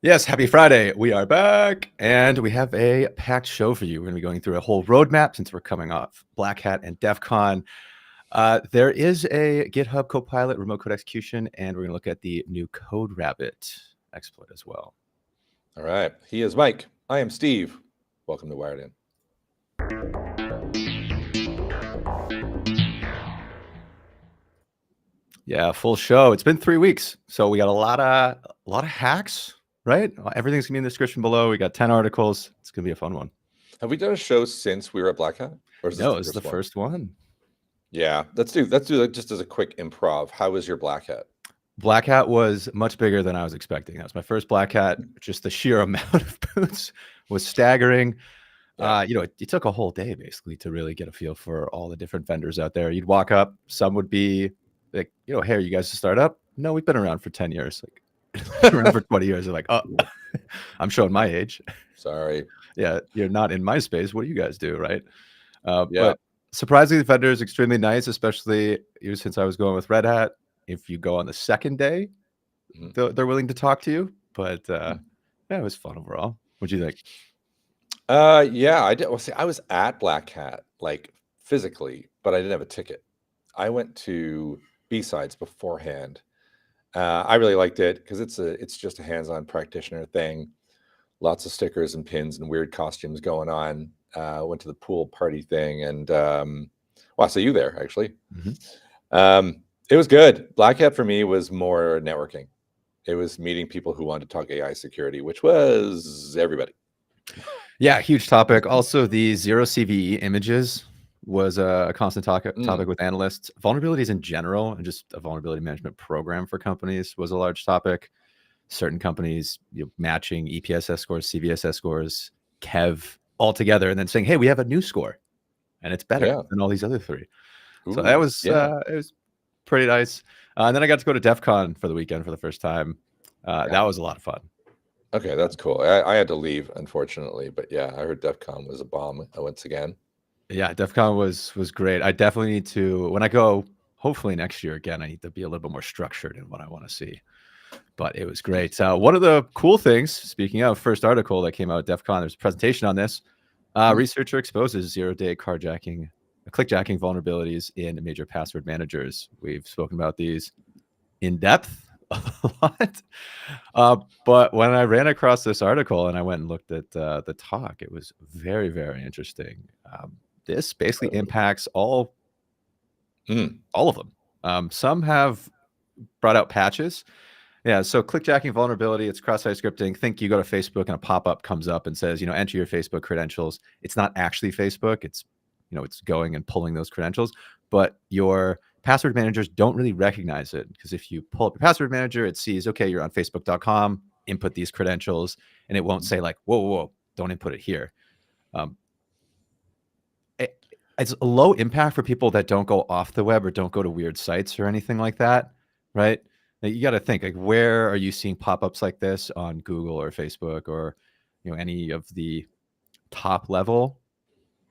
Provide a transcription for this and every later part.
Yes, happy Friday. We are back and we have a packed show for you. We're going to be going through a whole roadmap since we're coming off Black Hat and DEF CON. There is a GitHub CoPilot remote code execution, and we're going to look at the new CodeRabbit exploit as well. All right. He is Mike. I am Steve. Welcome to Wired In. Yeah, full show. It's been 3 weeks, so we got a lot of hacks, right? Everything's gonna be in the description below. We got 10 articles. It's gonna be a fun one. Have we done a show since we were at Black Hat? Or no, this is the first one. Yeah, let's do that just as a quick improv. How was your Black Hat? Black Hat was much bigger than I was expecting. That was my first Black Hat. Just the sheer amount of booths was staggering. Yeah. It took a whole day basically to really get a feel for all the different vendors out there. You'd walk up, some would be like, hey, are you guys a startup? No, we've been around for 10 years. Like, around for 20 years. They're like, oh, I'm showing my age. Sorry. Yeah, you're not in my space. What do you guys do, right? But surprisingly, the vendor is extremely nice, especially since I was going with Red Hat. If you go on the second day, they're willing to talk to you. But yeah, it was fun overall. What'd you think? Yeah, I did. Well, see, I was at Black Hat, like physically, but I didn't have a ticket. I went to B-Sides beforehand. I really liked it because it's just a hands-on practitioner thing. Lots of stickers and pins and weird costumes going on. Went to the pool party thing, and well, I saw you there actually. It was good. Black Hat for me was more networking. It was meeting people who wanted to talk AI security, which was everybody. Yeah, huge topic. Also, the zero CVE images was a constant topic with analysts. Vulnerabilities in general and just a vulnerability management program for companies was a large topic. Certain companies matching EPSS scores, CVSS scores, KEV all together, and then saying, hey, we have a new score and it's better than all these other three. Ooh, so that was it was pretty nice. And then I got to go to DEF CON for the weekend for the first time. That was a lot of fun. Okay, that's cool. I had to leave, unfortunately, but yeah, I heard DEF CON was a bomb once again. Yeah, DEF CON was great. I definitely need to, when I go, hopefully next year again, I need to be a little bit more structured in what I want to see. But it was great. One of the cool things, speaking of first article that came out at DEF CON, there's a presentation on this. Researcher exposes zero-day clickjacking vulnerabilities in major password managers. We've spoken about these in depth a lot. But when I ran across this article and I went and looked at the talk, it was very, very interesting. This basically impacts all of them. Some have brought out patches. Yeah, so clickjacking vulnerability, it's cross-site scripting. Think you go to Facebook and a pop-up comes up and says, enter your Facebook credentials. It's not actually Facebook. It's, it's going and pulling those credentials. But your password managers don't really recognize it because if you pull up your password manager, it sees, okay, you're on facebook.com, input these credentials, and it won't say like, whoa, don't input it here. It's a low impact for people that don't go off the web or don't go to weird sites or anything like that, right? You got to think, like, where are you seeing pop-ups like this on Google or Facebook or, any of the top level,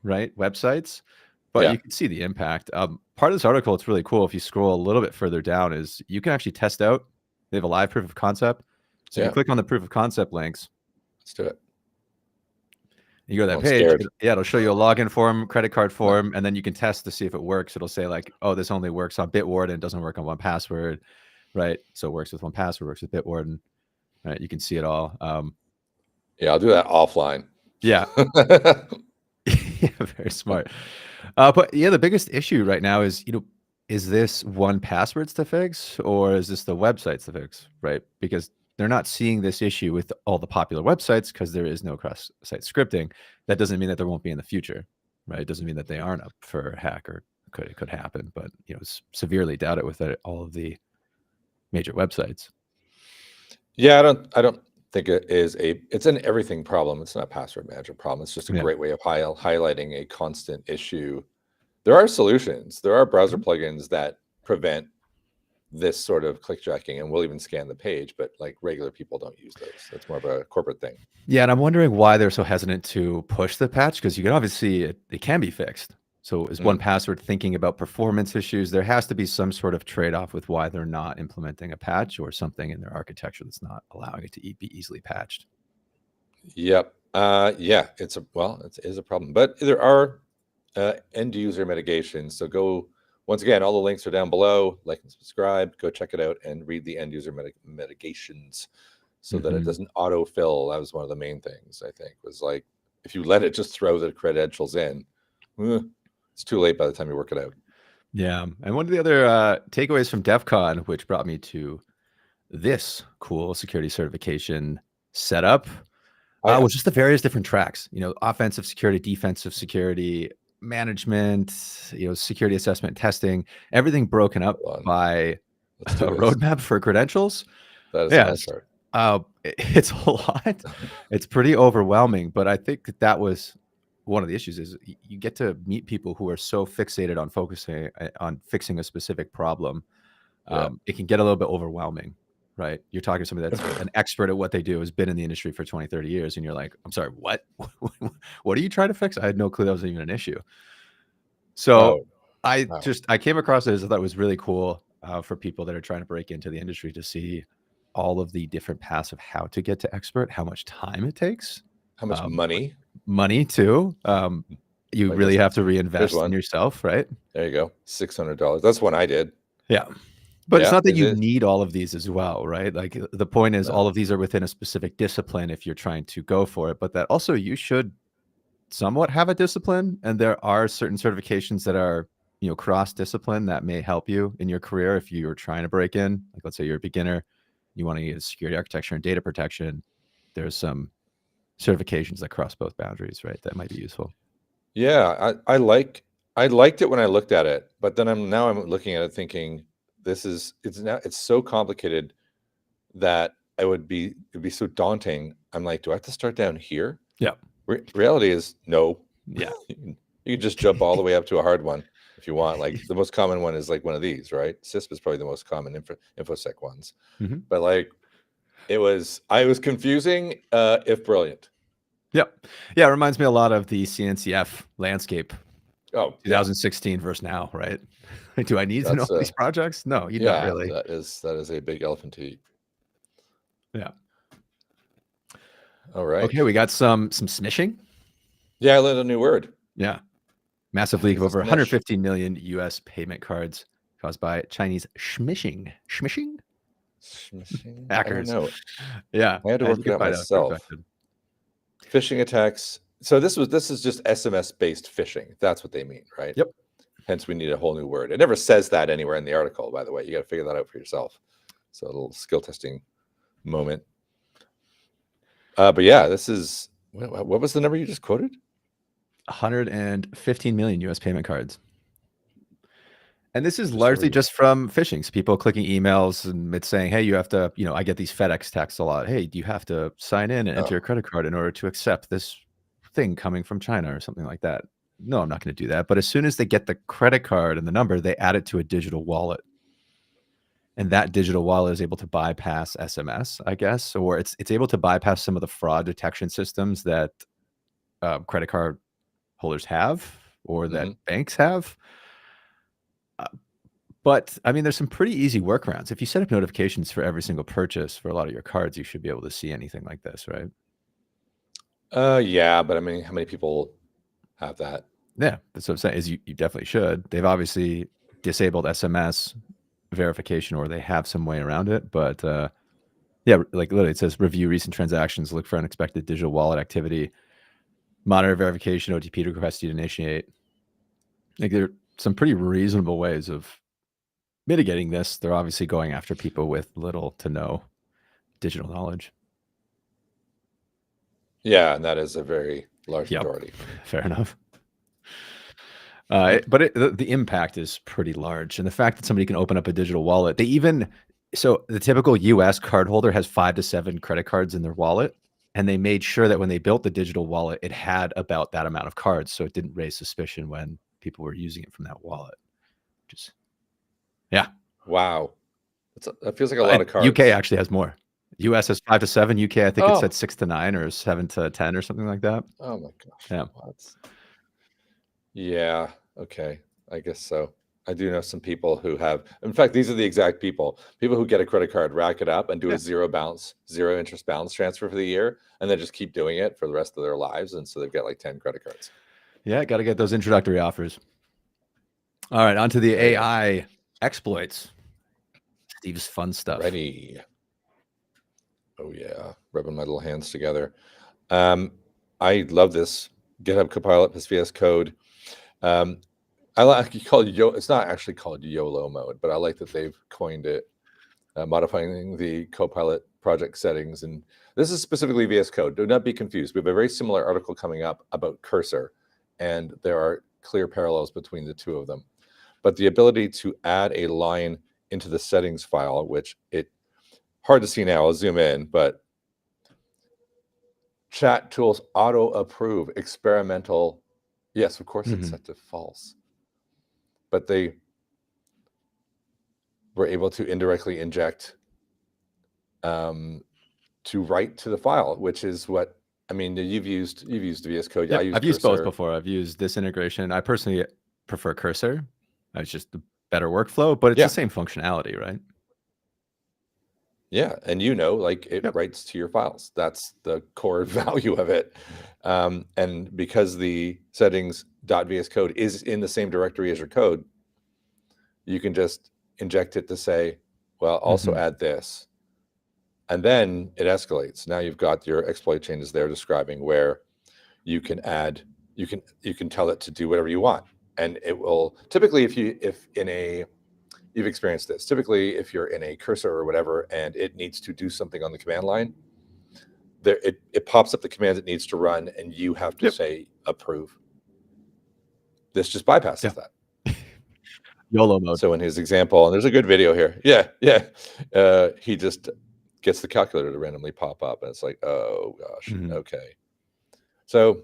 right, websites? But you can see the impact. Part of this article, it's really cool. If you scroll a little bit further down, is you can actually test out. They have a live proof of concept. So you click on the proof of concept links. Let's do it. You go to that page. It'll show you a login form, credit card form, and then you can test to see if it works. It'll say like, oh, this only works on Bitwarden, doesn't work on 1Password. Right, so it works with 1Password, works with Bitwarden. Right, you can see it all. Yeah, I'll do that offline. Yeah, yeah, very smart. But yeah, the biggest issue right now is, is this 1Passwords to fix or is this the websites to fix? Right, because they're not seeing this issue with all the popular websites because there is no cross-site scripting. That doesn't mean that there won't be in the future, right? It doesn't mean that they aren't up for a hack or it could happen, but severely doubt it with all of the major websites. Yeah, I don't think it is it's an everything problem. It's not a password manager problem. It's just a great way of highlighting a constant issue. There are solutions. There are browser plugins that prevent this sort of clickjacking and will even scan the page, but like regular people don't use those. That's more of a corporate thing. Yeah, and I'm wondering why they're so hesitant to push the patch because you can obviously it can be fixed. So is 1Password thinking about performance issues? There has to be some sort of trade-off with why they're not implementing a patch or something in their architecture that's not allowing it to be easily patched. Yep. Yeah, it is a problem, but there are end user mitigations. So go, once again, all the links are down below. Like and subscribe. Go check it out and read the end user mitigations, so that it doesn't autofill. That was one of the main things, I think, was like, if you let it just throw the credentials in, it's too late by the time you work it out. Yeah. And one of the other takeaways from DEF CON, which brought me to this cool security certification setup, was just the various different tracks, offensive security, defensive security, management, security assessment, testing, everything broken up by a roadmap for credentials. That is the nice part. It's a lot. It's pretty overwhelming, but I think that was one of the issues is you get to meet people who are so fixated on focusing on fixing a specific problem. It can get a little bit overwhelming, right? You're talking to somebody that's an expert at what they do, has been in the industry for 20, 30 years. And you're like, I'm sorry, what? What are you trying to fix? I had no clue that was even an issue. So I came across this. I thought it was really cool for people that are trying to break into the industry to see all of the different paths of how to get to expert, how much time it takes. How much money too. You really have to reinvest in yourself, right? There you go. $600. That's one I did. Yeah. But it's not that you need all of these as well, right? Like the point is all of these are within a specific discipline if you're trying to go for it, but that also you should somewhat have a discipline. And there are certain certifications that are, cross-discipline that may help you in your career if you're trying to break in. Like let's say you're a beginner, you want to get security architecture and data protection. There's some certifications that cross both boundaries, right? That might be useful. Yeah, I liked it when I looked at it, but then I'm looking at it thinking it's so complicated that it'd be so daunting. I'm like, do I have to start down here? Yeah. Reality is no. Yeah. You can just jump all the way up to a hard one if you want. Like the most common one is like one of these, right? CISP is probably the most common infosec ones. But like I was confusing, if brilliant. Yep. Yeah, it reminds me a lot of the CNCF landscape. 2016 versus now, right? Do I need to know these projects? No, you don't really. That is a big elephant to eat. Yeah. All right. Okay, we got some smishing. Yeah, I learned a new word. Yeah. Massive leak of over 115 million US payment cards caused by Chinese smishing. Smishing? Hackers. I don't know. Yeah. I had to work it out myself. Phishing attacks. So this is just SMS-based phishing. That's what they mean, right? Yep. Hence, we need a whole new word. It never says that anywhere in the article, by the way. You got to figure that out for yourself. So a little skill testing moment. But yeah, this is what was the number you just quoted? 115 million US payment cards. And this is largely just from phishing. So people clicking emails and it's saying, hey, you have to, I get these FedEx texts a lot. Hey, do you have to sign in and enter your credit card in order to accept this thing coming from China or something like that? No, I'm not going to do that. But as soon as they get the credit card and the number, they add it to a digital wallet. And that digital wallet is able to bypass SMS, I guess, or it's able to bypass some of the fraud detection systems that credit card holders have or that banks have. But I mean, there's some pretty easy workarounds. If you set up notifications for every single purchase for a lot of your cards, you should be able to see anything like this, right? Yeah, but I mean, how many people have that? Yeah, that's what I'm saying. Is you definitely should. They've obviously disabled SMS verification, or they have some way around it. But yeah, like literally, it says review recent transactions, look for unexpected digital wallet activity, monitor verification, OTP request you to initiate. Like there are some pretty reasonable ways of mitigating this. They're obviously going after people with little to no digital knowledge. Yeah, and that is a very large majority. Fair enough. But the impact is pretty large. And the fact that somebody can open up a digital wallet, so the typical US cardholder has 5 to 7 credit cards in their wallet. And they made sure that when they built the digital wallet, it had about that amount of cards. So it didn't raise suspicion when people were using it from that wallet. Yeah. Wow. That feels like a lot of cards. UK actually has more. US has 5 to 7. UK, I think it said 6 to 9 or 7 to 10 or something like that. Oh my gosh. Yeah. Yeah. Okay, I guess so. I do know some people who have, in fact, these are the exact people who get a credit card, rack it up, and do Yeah. a zero interest balance transfer for the year, and then just keep doing it for the rest of their lives. And so they've got like 10 credit cards. Yeah, got to get those introductory offers. All right, on to the There you go. AI exploits. Steve's fun stuff. Ready. Oh yeah, rubbing my little hands together. I love this GitHub Copilot plus VS Code. I like you call it it's not actually called YOLO mode, but I like that they've coined it, modifying the Copilot project settings. And this is specifically VS Code. Do not be confused. We have a very similar article coming up about Cursor, and there are clear parallels between the two of them. But the ability to add a line into the settings file, which hard to see now, I'll zoom in, but chat tools auto approve experimental. Yes, of course it's set to false. But they were able to indirectly inject to write to the file, which is what, I mean, you've used VS Code. Yep, I've used both Cursor. before. I've used this integration. I personally prefer Cursor. It's just the better workflow, but it's the same functionality, right? Yeah, and like it writes to your files. That's the core value of it. And because the settings.vs code is in the same directory as your code, you can just inject it to say, well, also add this. And then it escalates. Now you've got your exploit changes there describing where you can add, you can tell it to do whatever you want. And it will typically, you've experienced this. Typically, if you're in a Cursor or whatever, and it needs to do something on the command line, it pops up the commands it needs to run, and you have to say approve. This just bypasses that. YOLO mode. So in his example, and there's a good video here. He just gets the calculator to randomly pop up, and it's like, oh gosh, okay. So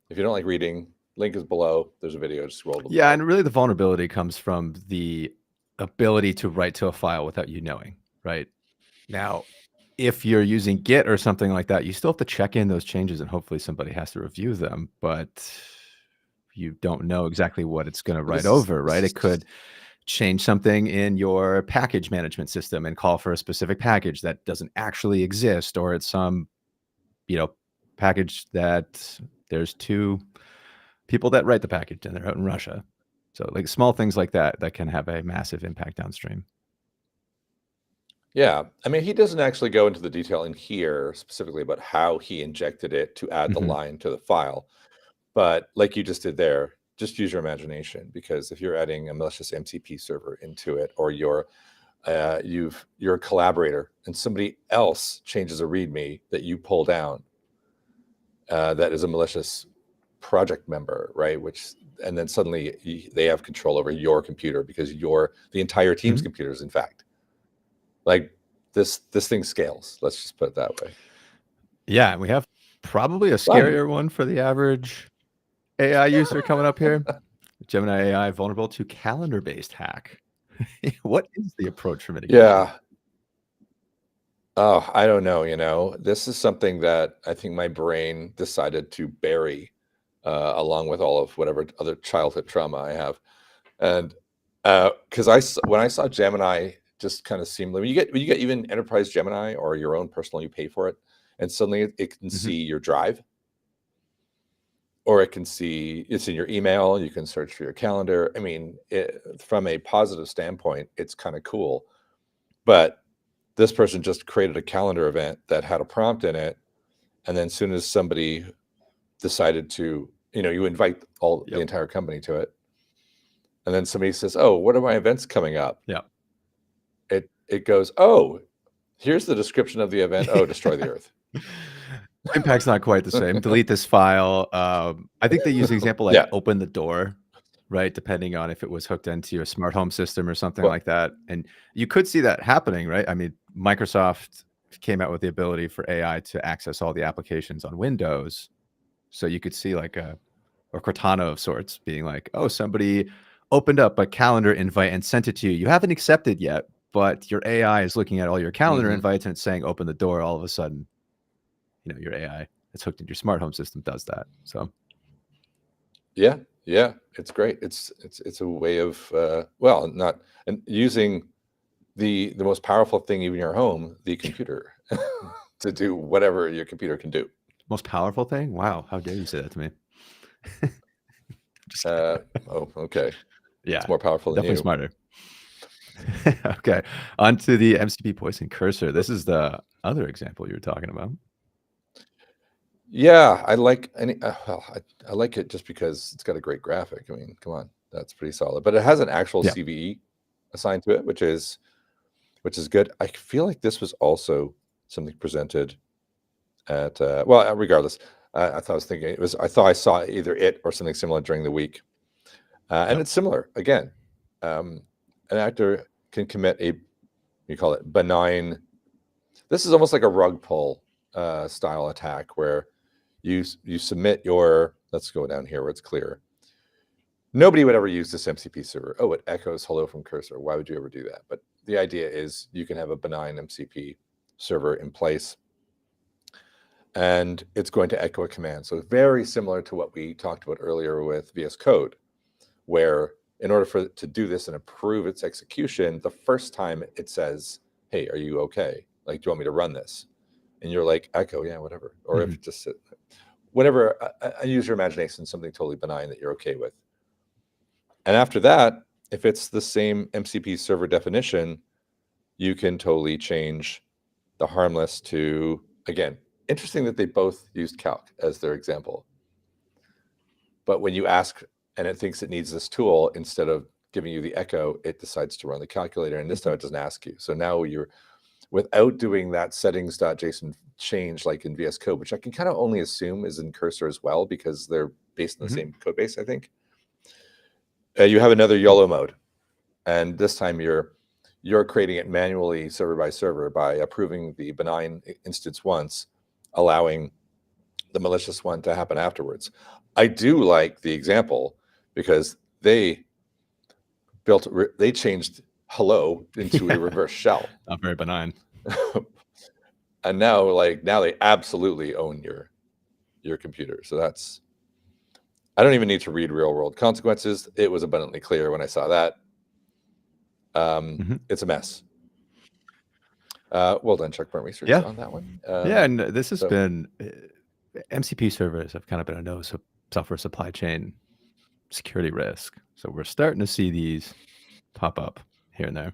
if you don't like reading, link is below. There's a video. Just scroll to the Yeah, and really the vulnerability comes from the ability to write to a file without you knowing, right? Now, if you're using Git or something like that, you still have to check in those changes, and hopefully somebody has to review them, but you don't know exactly what it's going to write over, right? It could change something in your package management system and call for a specific package that doesn't actually exist, or it's some, package that there's two people that write the package and they're out in Russia. So like small things like that can have a massive impact downstream. Yeah, I mean, he doesn't actually go into the detail in here specifically about how he injected it to add the line to the file. But like you just did there, just use your imagination, because if you're adding a malicious MCP server into it, or you're a collaborator and somebody else changes a README that you pull down, that is a malicious project member, right? And then suddenly they have control over your computer, because you're the entire team's computers, in fact. Like this thing scales. Let's just put it that way. Yeah, we have probably a scarier one for the average AI user coming up here. Gemini AI vulnerable to calendar-based hack. What is the approach for mitigation? Yeah. Oh, I don't know. This is something that I think my brain decided to bury, along with all of whatever other childhood trauma I have. And because when I saw Gemini just kind of seemed, when you get even enterprise Gemini or your own personal, you pay for it, and suddenly it can see your drive, or it can see it's in your email. You can search for your calendar. I mean, from a positive standpoint, it's kind of cool. But this person just created a calendar event that had a prompt in it, and then as soon as somebody decided to, you invite the entire company to it, and then somebody says, "Oh, what are my events coming up?" Yeah. It goes, "Oh, here's the description of the event. Oh, destroy the Earth." Impact's not quite the same. Delete this file. I think they use the example like open the door, right? Depending on if it was hooked into your smart home system or something like that. And you could see that happening, right? I mean, Microsoft came out with the ability for AI to access all the applications on Windows. So you could see like a Cortana of sorts being like, oh, somebody opened up a calendar invite and sent it to you. You haven't accepted yet, but your AI is looking at all your calendar invites and it's saying, open the door. All of a sudden, your AI that's hooked into your smart home system does that. So, yeah, Yeah, it's great. It's a way of well, not and using the most powerful thing in your home, the computer, to do whatever your computer can do. Most powerful thing? Wow, how dare you say that to me? Just kidding. Oh, okay. Yeah, It's more powerful than definitely you. smarter. Okay, on to the MCP poison cursor. This is the other example you were talking about. Yeah, I like well, I like it just because it's got a great graphic. I mean, come on, that's pretty solid. But it has an actual Yeah. CVE assigned to it, which is good. I feel like this was also something presented at well, regardless. I thought I was thinking it was. I thought I saw either it or something similar during the week, and Yep. it's similar again. An actor can commit a, you call it benign. This is almost like a rug pull style attack where you submit your. Let's go down here where it's clear. Nobody would ever use this MCP server. Oh, it echoes hello from cursor. Why would you ever do that? But the idea is you can have a benign MCP server in place, and it's going to echo a command. So very similar to what we talked about earlier with VS Code, where in order for it to do this and approve its execution, the first time it says, hey, are you okay? Like, do you want me to run this? And you're like, echo, yeah, whatever. Or if it just, whatever, I use your imagination, something totally benign that you're okay with. And after that, if it's the same MCP server definition, you can totally change the harmless to, again, interesting that they both used calc as their example. But when you ask and it thinks it needs this tool, instead of giving you the echo, it decides to run the calculator. And this time it doesn't ask you. So now you're, without doing that settings.json change like in VS Code, which I can kind of only assume is in Cursor as well, because they're based on the same code base, I think. You have another YOLO mode. And this time you're creating it manually server by server by approving the benign instance once, allowing the malicious one to happen afterwards. I do like the example because they changed hello into a reverse shell. Not very benign. And now they absolutely own your computer. So that's, I don't even need to read real world consequences. It was abundantly clear when I saw that. It's a mess. Well done, checkpoint research on that one. Yeah, and this has been MCP servers have kind of been a no software supply chain security risk. So we're starting to see these pop up here and there.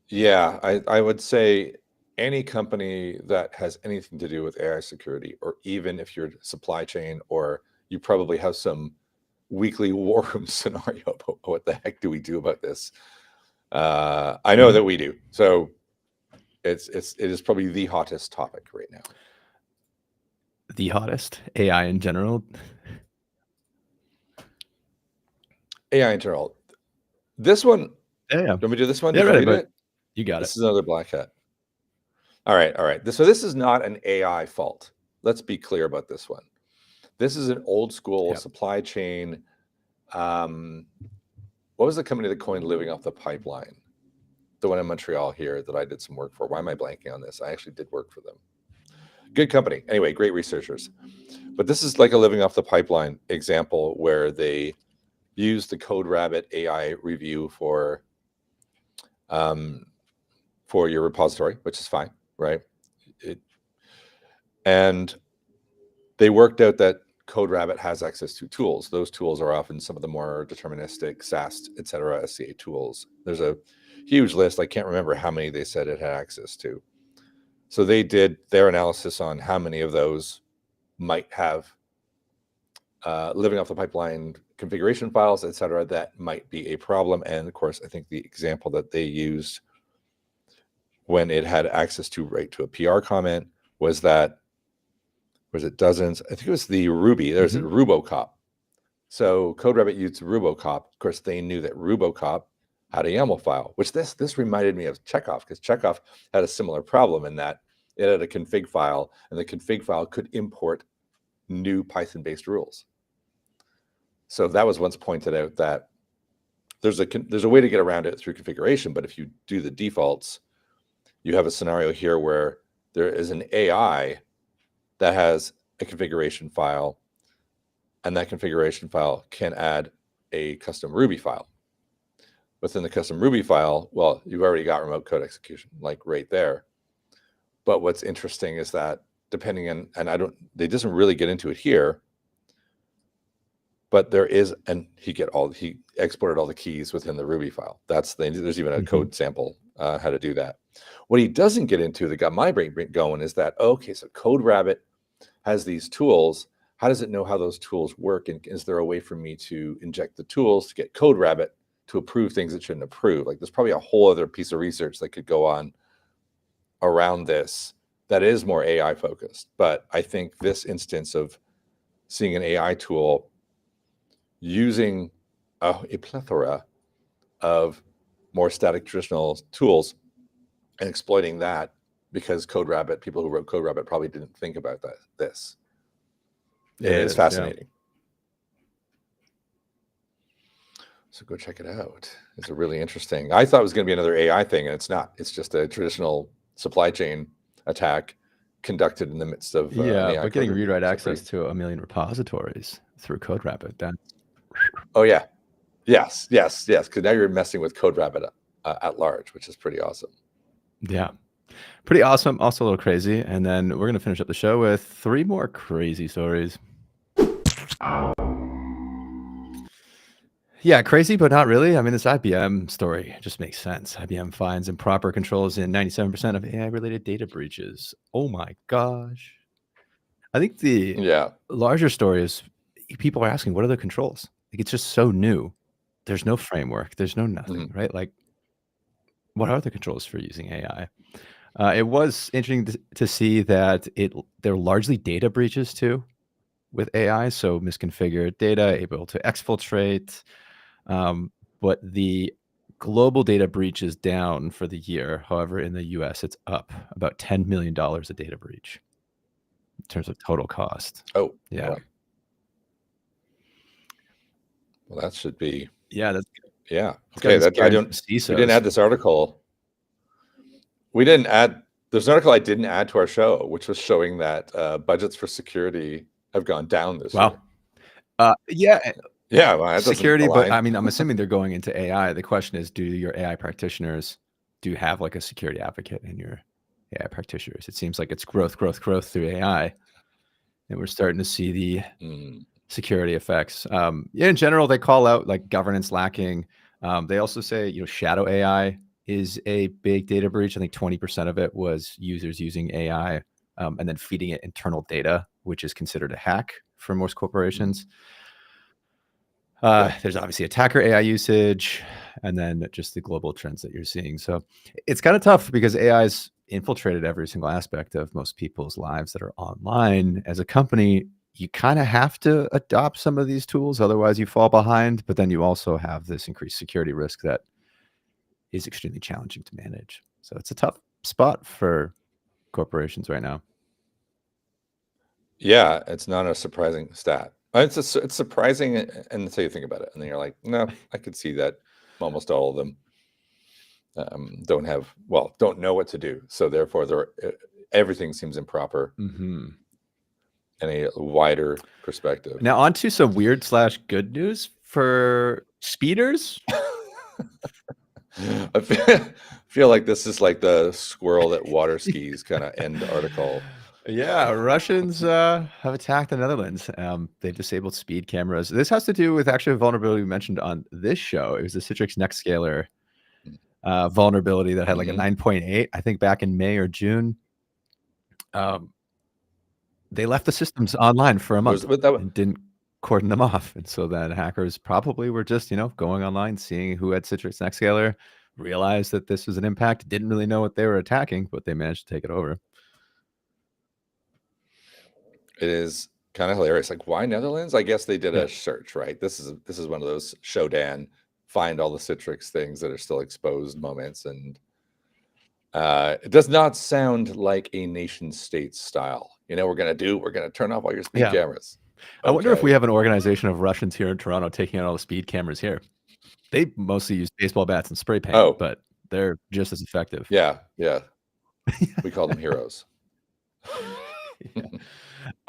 Yeah, I would say any company that has anything to do with AI security, or even if you're supply chain, or you probably have some weekly war room scenario about what the heck do we do about this. I know that we do. So it is probably the hottest topic right now. The hottest? AI in general? AI in general. This one, yeah. Let me do this one. Yeah, Did you read it? You got This is another black hat. All right. So this is not an AI fault. Let's be clear about this one. This is an old school supply chain. What was the company that coined living off the pipeline? The one in Montreal here that I did some work for. Why am I blanking on this? I actually did work for them. Good company. Anyway, great researchers. But this is like a living off the pipeline example where they use the CodeRabbit AI review for your repository, which is fine, right? And they worked out that CodeRabbit has access to tools. Those tools are often some of the more deterministic SAST, et cetera, SCA tools. There's a huge list. I can't remember how many they said it had access to. So they did their analysis on how many of those might have living off the pipeline configuration files, et cetera, that might be a problem. And of course, I think the example that they used when it had access to write to a PR comment was that, was it dozens? I think it was the Ruby. There's a Rubocop. So CodeRabbit used Rubocop. Of course, they knew that Rubocop had a YAML file, which this reminded me of Chekhov, because Chekhov had a similar problem in that it had a config file, and the config file could import new Python-based rules. So that was once pointed out that there's a way to get around it through configuration, but if you do the defaults, you have a scenario here where there is an AI that has a configuration file and that configuration file can add a custom Ruby file. Within the custom Ruby file, well, you've already got remote code execution, like right there. But what's interesting is that depending on, and they doesn't really get into it here, but there is, and he exported all the keys within the Ruby file. There's even a code sample how to do that. What he doesn't get into that got my brain going is that, okay, so CodeRabbit has these tools. How does it know how those tools work? And is there a way for me to inject the tools to get CodeRabbit to approve things it shouldn't approve? Like there's probably a whole other piece of research that could go on around this that is more AI focused. But I think this instance of seeing an AI tool using a plethora of more static traditional tools and exploiting that, because CodeRabbit, people who wrote CodeRabbit probably didn't think about this. It is fascinating. Yeah. So go check it out. It's a really interesting. I thought it was going to be another AI thing, and it's not. It's just a traditional supply chain attack conducted in the midst of but getting read-write access to 1 million repositories through CodeRabbit. Oh yeah, yes. Because now you're messing with CodeRabbit at large, which is pretty awesome. Yeah, pretty awesome. Also a little crazy. And then we're gonna finish up the show with 3 more crazy stories. Yeah, crazy, but not really. I mean, this IBM story just makes sense. IBM finds improper controls in 97% of AI-related data breaches. Oh my gosh. I think the larger story is people are asking, what are the controls? Like, it's just so new. There's no framework. There's no nothing, right? Like, what are the controls for using AI? It was interesting to see that they're largely data breaches too with AI. So misconfigured data, able to exfiltrate. But the global data breach is down for the year. However, in the US, it's up about $10 million a data breach in terms of total cost. Oh, yeah. Boy. Well, that should be. Yeah, that's good. Yeah. Okay. We didn't add this article. There's an article I didn't add to our show, which was showing that budgets for security have gone down this year. Yeah. Well, security, but I mean, I'm assuming they're going into AI. The question is, do your AI practitioners, do you have like a security advocate in your AI practitioners? It seems like it's growth through AI. And we're starting to see the security effects. In general, they call out like governance lacking. They also say, shadow AI is a big data breach. I think 20% of it was users using AI and then feeding it internal data, which is considered a hack for most corporations. There's obviously attacker AI usage, and then just the global trends that you're seeing. So it's kind of tough because AI's infiltrated every single aspect of most people's lives that are online. As a company, you kind of have to adopt some of these tools, otherwise you fall behind. But then you also have this increased security risk that is extremely challenging to manage. So it's a tough spot for corporations right now. Yeah, it's not a surprising stat. It's surprising until you think about it, and then you're like, no, I could see that almost all of them don't know what to do. So therefore, everything seems improper in a wider perspective. Now, on to some weird / good news for speeders. I feel like this is like the squirrel that water skis kind of end article. Yeah, Russians have attacked the Netherlands. They've disabled speed cameras. This has to do with actually a vulnerability we mentioned on this show. It was the Citrix Nextscaler vulnerability that had like a 9.8, I think back in May or June. They left the systems online for a month and didn't cordon them off. And so then hackers probably were just, going online, seeing who had Citrix Nextscaler, realized that this was an impact, didn't really know what they were attacking, but they managed to take it over. It is kind of hilarious. Like, why Netherlands? I guess they did a search, right? This is one of those Shodan, find all the Citrix things that are still exposed moments. And it does not sound like a nation state style. We're going to turn off all your speed cameras. I wonder if we have an organization of Russians here in Toronto taking out all the speed cameras here. They mostly use baseball bats and spray paint, but they're just as effective. Yeah. We call them heroes.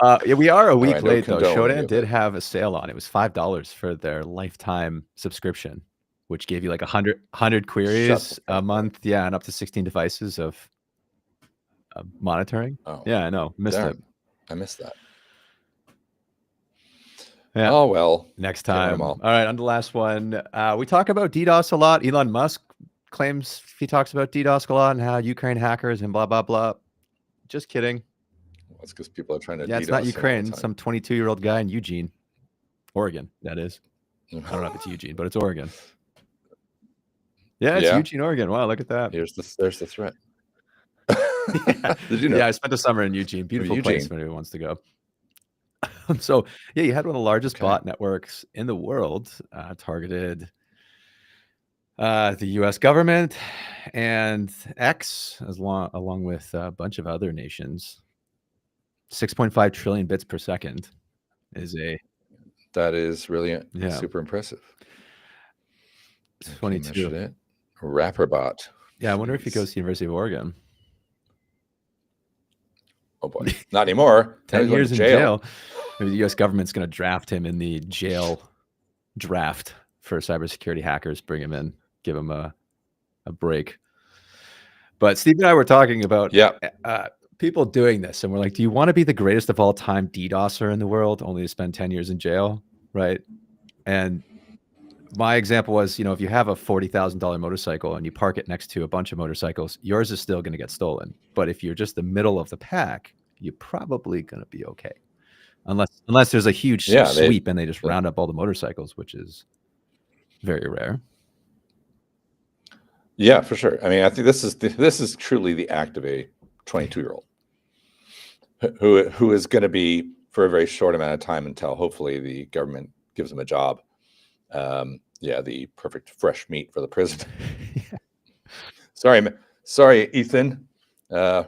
Yeah, we are a week right, no late though. condoning Shodan of did it. have a sale on. It was $5 for their lifetime subscription, which gave you like 100 Shut the queries fuck a up. month. Yeah, and up to 16 devices of monitoring. Oh, Yeah, I know. Missed it. darn. I missed that. Yeah. Oh, well. Next Can't win 'em time. all. All right, on the last one. We talk about DDoS a lot. Elon Musk claims he talks about DDoS a lot and how Ukraine hackers and blah, blah, blah. Just kidding. Well, it's because people are trying to Yeah, it's not DDoS him all Ukraine. the time. Some 22-year-old guy in Eugene, Oregon, that is. I don't know if it's Eugene, but it's Oregon. Yeah, it's Yeah. Eugene, Oregon. Wow, look at that. There's the threat. Yeah. Did you know? Yeah, I spent the summer in Eugene. Beautiful place Eugene. for anyone who wants to go. So, yeah, you had one of the largest Okay. bot networks in the world targeted the U.S. government and X, along with a bunch of other nations. 6.5 trillion bits per second is That is really Yeah. super impressive. Okay, 22. measured it. Rapperbot. Yeah, I wonder if he Jeez. goes to the University of Oregon. Oh boy, not anymore. Now 10 he's going years to in jail. Maybe the U.S. government's going to draft him in the jail draft for cybersecurity hackers. Bring him in, give him a break. But Steve and I were talking about people doing this, and we're like, do you want to be the greatest of all time DDoSer in the world, only to spend 10 years in jail, right? And my example was, if you have a $40,000 motorcycle and you park it next to a bunch of motorcycles, yours is still going to get stolen. But if you're just the middle of the pack, you're probably going to be okay. Unless there's a huge sweep and they just round up all the motorcycles, which is very rare. Yeah, for sure. I mean, I think this is truly the act of a 22-year-old who is going to be for a very short amount of time until hopefully the government gives him a job. The perfect fresh meat for the prison. Sorry, Ethan. I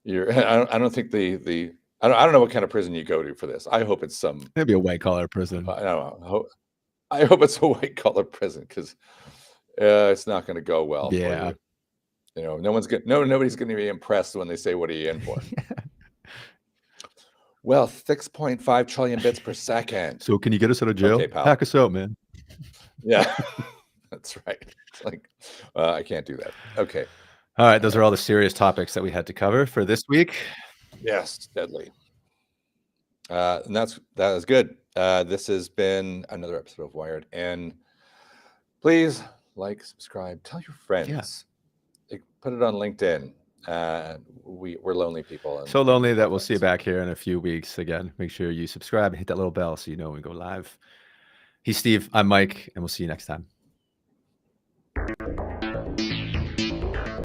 don't think I don't know what kind of prison you go to for this. I hope it's some maybe a white collar prison. I don't know. I hope it's a white collar prison because it's not going to go well. Yeah. For you. Nobody's going to be impressed when they say, "What are you in for?" Well, 6.5 trillion bits per second. So can you get us out of jail? Okay, pal. Hack us out, man. Yeah, that's right. It's like, I can't do that. Okay. All right. Those are all the serious topics that we had to cover for this week. Yes, deadly. And that is good. This has been another episode of Wired. And please like, subscribe, tell your friends. Yeah. Put it on LinkedIn. We're lonely people. So lonely that we'll see you back here in a few weeks again. Make sure you subscribe and hit that little bell so you know when we go live. He's Steve. I'm Mike, and we'll see you next time.